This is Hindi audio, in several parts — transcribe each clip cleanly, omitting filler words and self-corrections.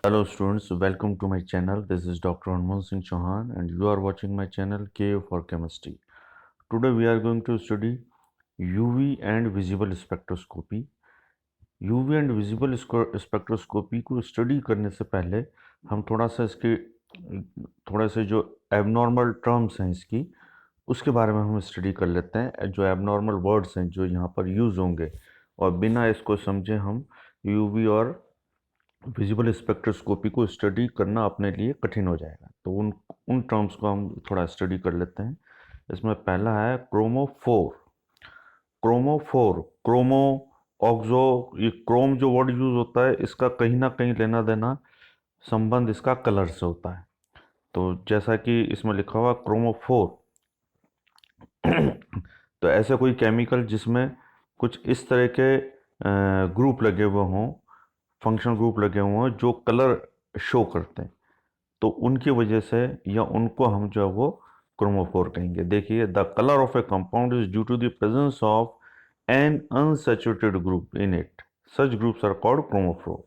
Hello students, welcome to my channel. This is Dr. Anmol Singh Chauhan and you are watching my channel K for Chemistry. Today we are going to study UV and visible spectroscopy. UV and visible spectroscopy को स्टडी करने से पहले हम थोड़ा से जो एबनॉर्मल टर्म्स हैं इसकी उसके बारे में हम स्टडी कर लेते हैं। जो एबनॉर्मल वर्ड्स हैं जो यहाँ पर यूज़ होंगे और बिना इसको समझे हम यूवी और विजिबल स्पेक्ट्रोस्कोपी को स्टडी करना अपने लिए कठिन हो जाएगा। तो उन उन टर्म्स को हम थोड़ा स्टडी कर लेते हैं। इसमें पहला है क्रोमोफोर। क्रोमोफोर, क्रोमो, ऑक्सो, ये क्रोम जो वर्ड यूज होता है इसका कहीं ना कहीं लेना देना संबंध इसका कलर से होता है। तो जैसा कि इसमें लिखा हुआ क्रोमोफोर तो ऐसे कोई केमिकल जिसमें कुछ इस तरह के ग्रुप लगे हुए हों, फंक्शनल ग्रुप लगे हुए हों जो कलर शो करते हैं, तो उनकी वजह से या उनको हम जो है वो क्रोमोफोर कहेंगे। देखिए, the colour of a compound is due to the presence of an unsaturated group in it, such groups are called chromophore.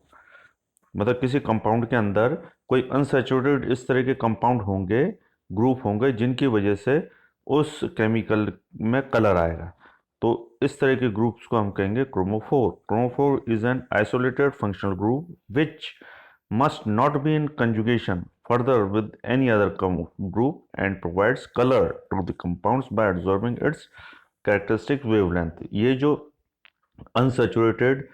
मतलब किसी कंपाउंड के अंदर कोई अनसैचुरेटेड इस तरह के कंपाउंड होंगे, ग्रुप होंगे, जिनकी वजह से उस केमिकल में कलर आएगा। तो इस तरह के ग्रुप्स को हम कहेंगे chromophore. Chromophore is an isolated functional group which must not be in conjugation further with any other group and provides color to the compounds by absorbing its characteristic wavelength। ये जो अनसैचुरेटेड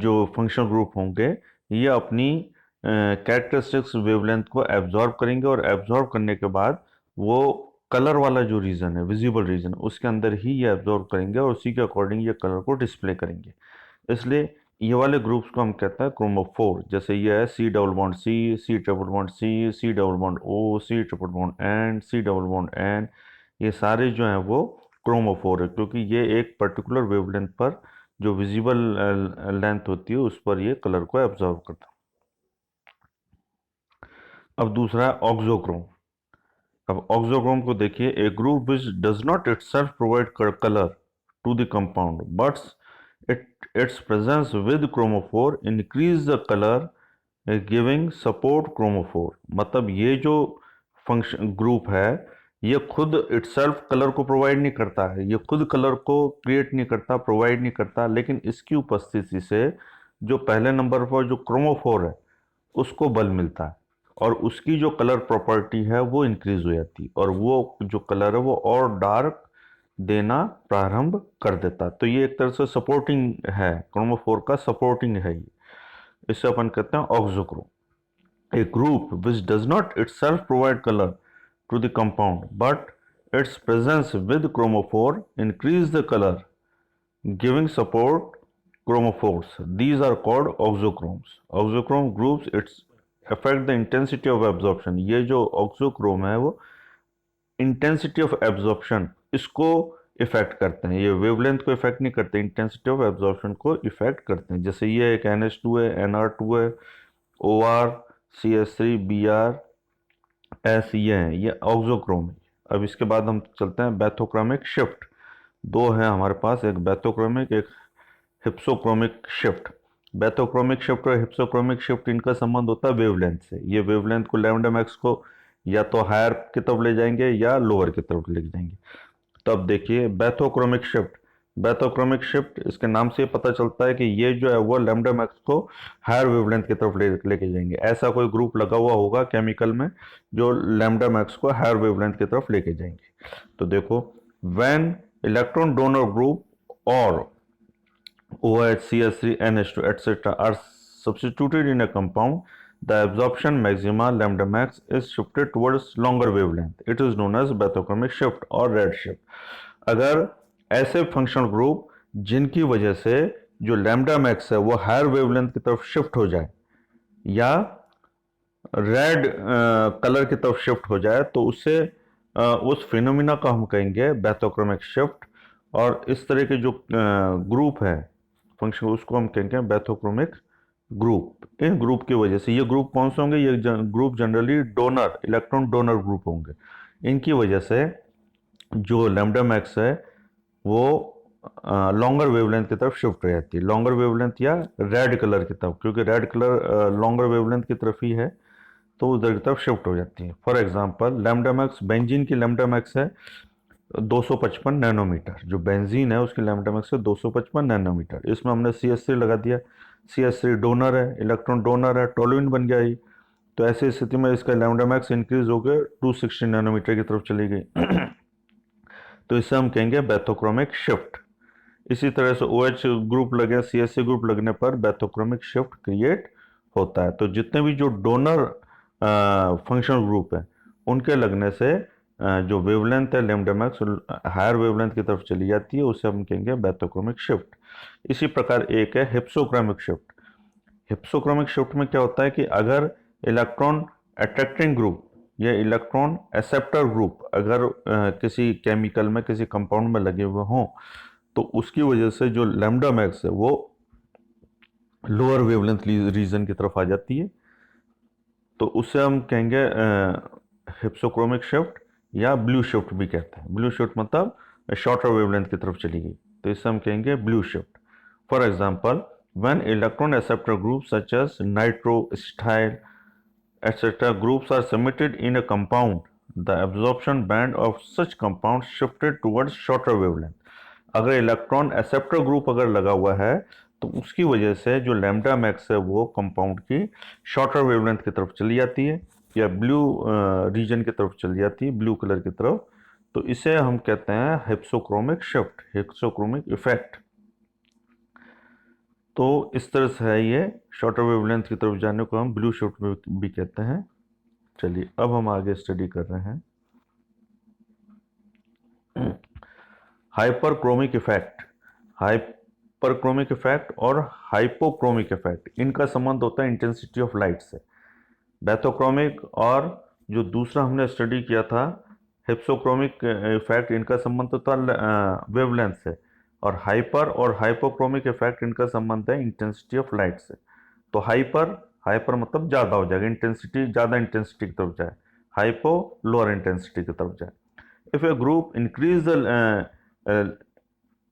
जो फंक्शनल ग्रुप होंगे ये अपनी कैरेक्टरिस्टिक्स वेवलेंथ को एब्जॉर्ब करेंगे और एब्जॉर्ब करने के बाद वो कलर वाला जो रीजन है, विजिबल रीजन, उसके अंदर ही ये एब्जॉर्ब करेंगे और उसी के अकॉर्डिंग ये कलर को डिस्प्ले करेंगे। इसलिए ये वाले ग्रुप्स को हम कहते हैं क्रोमोफोर। जैसे ये है C double bond C, C triple bond C, C double bond O, C triple bond N, C double bond N, ये सारे जो हैं वो क्रोमोफोर है क्योंकि ये एक पर्टिकुलर वेवलेंथ पर जो विजिबल लेंथ होती है उस पर ये कलर को एब्जॉर्व करता है। अब दूसरा है ऑक्सोक्रोम। अब ऑक्सोक्रोम को देखिए, a group which does not itself provide colour to the compound but its presence with chromophore increase the color giving support chromophore. मतलब ये जो फंक्शन ग्रुप है ये खुद इटसेल्फ कलर को प्रोवाइड नहीं करता है, ये खुद कलर को क्रिएट नहीं करता, प्रोवाइड नहीं करता, लेकिन इसकी उपस्थिति से जो पहले नंबर पर जो क्रोमोफोर है उसको बल मिलता है और उसकी जो कलर प्रॉपर्टी है वो इंक्रीज हो जाती है और वो जो कलर है वो और डार्क देना प्रारंभ कर देता है। तो ये एक तरह से सपोर्टिंग है, क्रोमोफोर का सपोर्टिंग है ये। इसे अपन कहते हैं auxochrome. A group which does not itself provide colour to the compound but its presence with chromophore increase the color giving support chromophores. These are called auxochromes. Auxochrome groups its affect the intensity of absorption। ये जो auxochrome है वो इंटेंसिटी ऑफ एब्जॉर्प्शन इसको इफेक्ट करते हैं, ये वेवलेंथ को इफेक्ट नहीं करते, इंटेंसिटी ऑफ एब्जॉर्प्शन को इफेक्ट करते हैं। जैसे ये एक NH2 है, NR2 है, OR, CH3, BR, S, ये हैं, ये ऑक्सोक्रोम है। अब इसके बाद हम चलते हैं बैथोक्रोमिक शिफ्ट। दो हैं हमारे पास, एक बैथोक्रोमिक, एक हिप्सोक्रोमिक शिफ्ट। बैथोक्रोमिक शिफ्ट और हिप्सोक्रोमिक शिफ्ट इनका संबंध होता है वेवलेंथ से। ये वेवलेंथ को लैम्डा मैक्स को या तो हायर की तरफ ले जाएंगे या लोअर की तरफ ले जाएंगे। तब देखिए बैथोक्रोमिक शिफ्ट। बैथोक्रोमिक शिफ्ट इसके नाम से पता चलता है कि ये जो है वो लैम्डा मैक्स को हायर वेवलेंथ की तरफ लेके जाएंगे। ऐसा कोई ग्रुप लगा हुआ होगा केमिकल में जो लैम्डा मैक्स को हायर वेवलेंथ की तरफ लेके जाएंगे। तो देखो, व्हेन इलेक्ट्रॉन डोनर ग्रुप और OH, CH3, NH2, etc. are substituted in a compound, the absorption maxima lambda max is shifted towards longer wavelength. It is known as bathochromic shift or red shift। अगर ऐसे फंक्शनल ग्रुप जिनकी वजह से जो लैम्डा मैक्स है वो हायर वेवलेंथ की तरफ शिफ्ट हो जाए या रेड कलर की तरफ शिफ्ट हो जाए तो उससे उस फिनोमिना का हम कहेंगे बैथोक्रोमिक शिफ्ट। और इस तरह के जो ग्रुप है फंक्शन उसको हम कहेंगे बैथोक्रोमिक ग्रुप। इन ग्रुप की वजह से, ये ग्रुप कौन से होंगे, ये group generally donor, electron donor group होंगे। इनकी वजह से जो लैम्डा मैक्स है वो लॉन्गर वेवलेंथ की तरफ शिफ्ट हो जाती है, लॉन्गर वेवलेंथ या रेड कलर की तरफ, क्योंकि रेड कलर लॉन्गर वेवलेंथ की तरफ ही है, तो उधर की तरफ शिफ्ट हो जाती है। For example lambda max, benzene की लैम्डा मैक्स है 255 नैनोमीटर, जो बेंजीन है उसकी लैम्डा मैक्स है 255 नैनोमीटर। इसमें हमने CH3 लगा दिया, CH3 डोनर है, इलेक्ट्रॉन डोनर है, टोलुइन बन गया ये। तो ऐसी स्थिति में इसका लैम्डा मैक्स इंक्रीज होकर 260 नैनोमीटर की तरफ चली गई तो इसे हम कहेंगे बैथोक्रोमिक शिफ्ट। इसी तरह से OH ग्रुप लगे, CH3 ग्रुप लगने पर बैथोक्रोमिक शिफ्ट क्रिएट होता है। तो जितने भी जो डोनर फंक्शनल ग्रुप है उनके लगने से जो वेवलेंथ है लैम्डा मैक्स हायर वेवलेंथ की तरफ चली जाती है, उसे हम कहेंगे बैथोक्रोमिक शिफ्ट। इसी प्रकार एक है हिप्सोक्रोमिक शिफ्ट। हिप्सोक्रोमिक शिफ्ट में क्या होता है कि अगर इलेक्ट्रॉन अट्रैक्टिंग ग्रुप या इलेक्ट्रॉन एक्सेप्टर ग्रुप अगर किसी केमिकल में, किसी कंपाउंड में लगे हुए हों, तो उसकी वजह से जो लैम्डा मैक्स है वो लोअर वेवलेंथ रीजन की तरफ आ जाती है, तो उससे हम कहेंगे हिप्सोक्रोमिक शिफ्ट या ब्लू शिफ्ट भी कहते हैं। ब्लू शिफ्ट मतलब शॉर्टर वेवलेंथ की तरफ चली गई, तो इससे हम कहेंगे blue shift. For example when electron acceptor group such as nitro, style etc. groups are submitted in a compound, the absorption band of such compound shifted towards shorter wavelength. अगर इलेक्ट्रॉन एक्सेप्टर ग्रुप अगर लगा हुआ है तो उसकी वजह से जो लैम्डा मैक्स है वो कंपाउंड की शॉर्टर वेवलेंथ की तरफ चली जाती है या ब्लू रीजन की तरफ चली जाती है, ब्लू कलर की तरफ। तो इसे हम कहते हैं हिप्सोक्रोमिक शिफ्ट, हिप्सोक्रोमिक इफेक्ट। तो इस तरह से है ये, शॉर्टर वेवलेंथ की तरफ जाने को हम ब्लू शिफ्ट भी कहते हैं। चलिए अब हम आगे स्टडी कर रहे हैं हाइपरक्रोमिक इफेक्ट। हाइपरक्रोमिक इफेक्ट और हाइपोक्रोमिक इफेक्ट, इनका संबंध होता है इंटेंसिटी ऑफ लाइट से। बैथोक्रोमिक और जो दूसरा हमने स्टडी किया था हिप्सोक्रोमिक इफेक्ट, इनका संबंध होता है वेवलेंथ से, और हाइपर और हाइपोक्रोमिक इफेक्ट इनका संबंध है इंटेंसिटी ऑफ लाइट से। तो हाइपर, हाइपर मतलब ज़्यादा हो जाएगा, इंटेंसिटी ज़्यादा इंटेंसिटी की तरफ जाए, हाइपो लोअर इंटेंसिटी की तरफ जाए। If a group increase the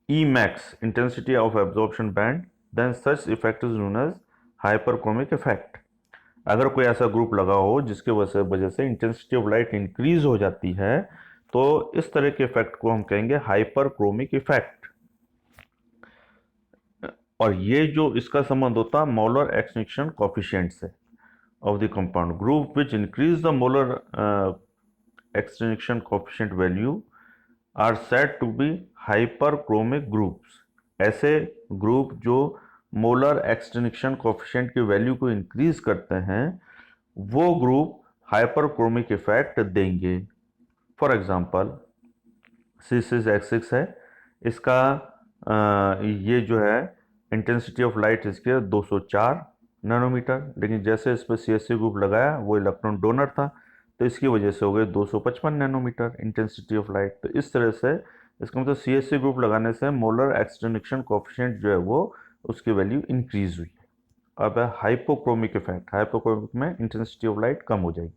Emax intensity of absorption band, then such effect is known as hyperchromic effect. अगर कोई ऐसा ग्रुप लगा हो जिसके वजह से इंटेंसिटी ऑफ लाइट इंक्रीज हो जाती है, तो इस तरह के इफेक्ट को हम कहेंगे हाइपरक्रोमिक इफेक्ट। और ये जो इसका संबंध होता है मोलर एक्सटिंक्शन कोफिशिएंट से of the compound. Group which increase the molar extinction coefficient value are said to be hyperchromic groups. ऐसे ग्रुप जो मोलर एक्सटिंक्शन कोफिशिएंट की वैल्यू को इंक्रीज करते हैं वो ग्रुप हाइपरक्रोमिक इफेक्ट देंगे। फॉर एग्जांपल C6H6 है, इसका ये जो है इंटेंसिटी ऑफ लाइट इसके 204 नैनोमीटर, लेकिन जैसे इस पर CH3 ग्रुप लगाया वो इलेक्ट्रॉन डोनर था तो इसकी वजह से हो गए 255 नैनोमीटर इंटेंसिटी ऑफ लाइट। तो इस तरह से इसका मतलब CH3 ग्रुप लगाने से मोलर एक्सटिंक्शन कोफिशिएंट जो है वो उसकी वैल्यू इंक्रीज हुई है। अब है हाइपोक्रोमिक इफेक्ट, हाइपोक्रोमिक में इंटेंसिटी ऑफ लाइट कम हो जाएगी।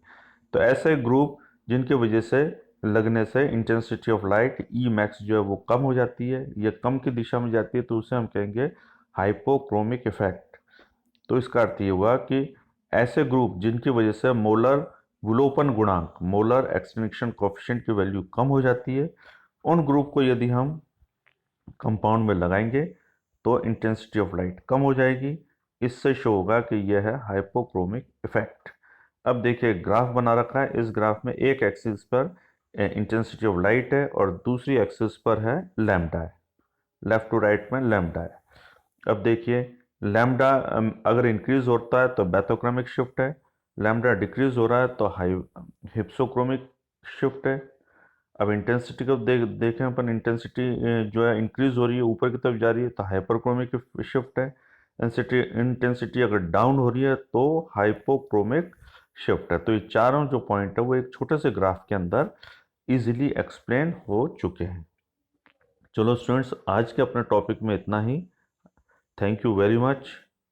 तो ऐसे ग्रुप जिनकी वजह से लगने से intensity of light E max जो है वो कम हो जाती है या कम की दिशा में जाती है, तो उसे हम कहेंगे हाइपोक्रोमिक इफेक्ट। तो इसका अर्थ ये हुआ कि ऐसे ग्रुप जिनकी वजह से मोलर विलोपन गुणांक, मोलर एक्सटिंक्शन कोफिशिएंट की वैल्यू कम हो जाती है, उन ग्रुप को यदि हम कंपाउंड में लगाएंगे तो इंटेंसिटी ऑफ लाइट कम हो जाएगी। इससे शो होगा कि यह है हाइपोक्रोमिक इफेक्ट। अब देखिए ग्राफ बना रखा है, इस ग्राफ में एक एक्सिस पर इंटेंसिटी ऑफ लाइट है और दूसरी एक्सिस पर है लैम्डा है, लेफ्ट टू राइट में लैम्डा है। अब देखिए लैम्डा अगर इंक्रीज होता है तो बैथोक्रोमिक शिफ्ट है, लैम्डा डिक्रीज हो रहा है तो हिप्सोक्रोमिक शिफ्ट है। अब इंटेंसिटी को देखें अपन, इंटेंसिटी जो है इंक्रीज हो रही है, ऊपर की तरफ जा रही है तो हाइपरक्रोमिक शिफ्ट है। इंटेंसिटी अगर डाउन हो रही है तो हाइपोक्रोमिक शिफ्ट है। तो ये चारों जो पॉइंट है वो एक छोटे से ग्राफ के अंदर इजीली एक्सप्लेन हो चुके हैं। चलो स्टूडेंट्स, आज के अपने टॉपिक में इतना ही। Thank you very much.